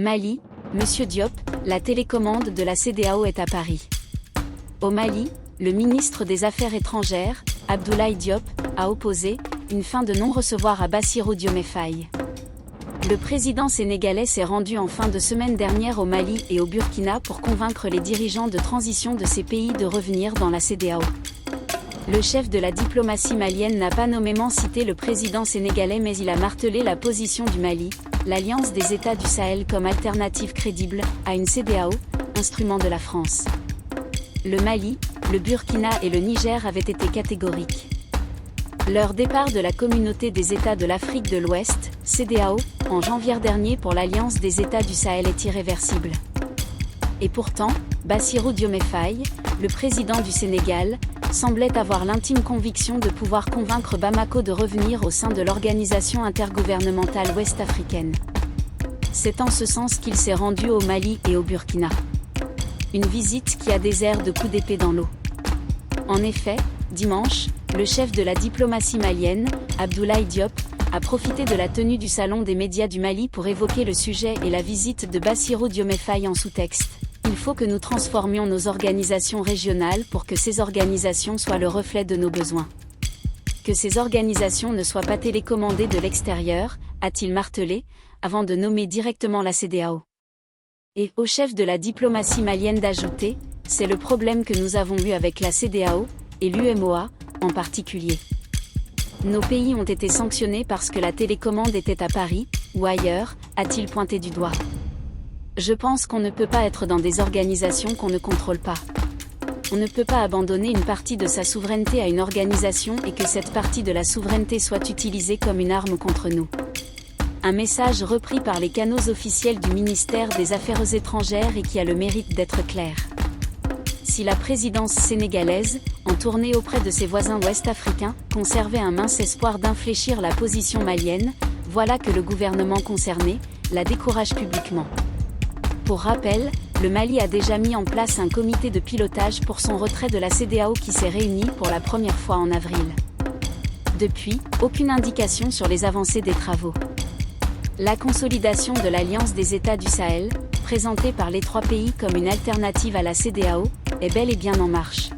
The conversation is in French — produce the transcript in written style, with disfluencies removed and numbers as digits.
Mali, Monsieur Diop, la télécommande de la CEDEAO est à Paris. Au Mali, le ministre des Affaires étrangères, Abdoulaye Diop, a opposé une fin de non-recevoir à Bassirou Diomaye Faye. Le président sénégalais s'est rendu en fin de semaine dernière au Mali et au Burkina pour convaincre les dirigeants de transition de ces pays de revenir dans la CEDEAO. Le chef de la diplomatie malienne n'a pas nommément cité le président sénégalais, mais il a martelé la position du Mali, l'Alliance des États du Sahel, comme alternative crédible à une CEDEAO, instrument de la France. Le Mali, le Burkina et le Niger avaient été catégoriques. Leur départ de la Communauté des États de l'Afrique de l'Ouest, CEDEAO, en janvier dernier pour l'Alliance des États du Sahel est irréversible. Et pourtant, Bassirou Diomaye Faye, le président du Sénégal, semblait avoir l'intime conviction de pouvoir convaincre Bamako de revenir au sein de l'organisation intergouvernementale ouest-africaine. C'est en ce sens qu'il s'est rendu au Mali et au Burkina. Une visite qui a des airs de coup d'épée dans l'eau. En effet, dimanche, le chef de la diplomatie malienne, Abdoulaye Diop, a profité de la tenue du Salon des médias du Mali pour évoquer le sujet et la visite de Bassirou Diomaye Faye en sous-texte. Il faut que nous transformions nos organisations régionales pour que ces organisations soient le reflet de nos besoins. Que ces organisations ne soient pas télécommandées de l'extérieur, a-t-il martelé, avant de nommer directement la CEDEAO. Et au chef de la diplomatie malienne d'ajouter, c'est le problème que nous avons eu avec la CEDEAO, et l'UMOA, en particulier. Nos pays ont été sanctionnés parce que la télécommande était à Paris, ou ailleurs, a-t-il pointé du doigt. Je pense qu'on ne peut pas être dans des organisations qu'on ne contrôle pas. On ne peut pas abandonner une partie de sa souveraineté à une organisation et que cette partie de la souveraineté soit utilisée comme une arme contre nous. Un message repris par les canaux officiels du ministère des Affaires étrangères et qui a le mérite d'être clair. Si la présidence sénégalaise, en tournée auprès de ses voisins ouest-africains, conservait un mince espoir d'infléchir la position malienne, voilà que le gouvernement concerné la décourage publiquement. Pour rappel, le Mali a déjà mis en place un comité de pilotage pour son retrait de la CEDEAO qui s'est réuni pour la première fois en avril. Depuis, aucune indication sur les avancées des travaux. La consolidation de l'Alliance des États du Sahel, présentée par les trois pays comme une alternative à la CEDEAO, est bel et bien en marche.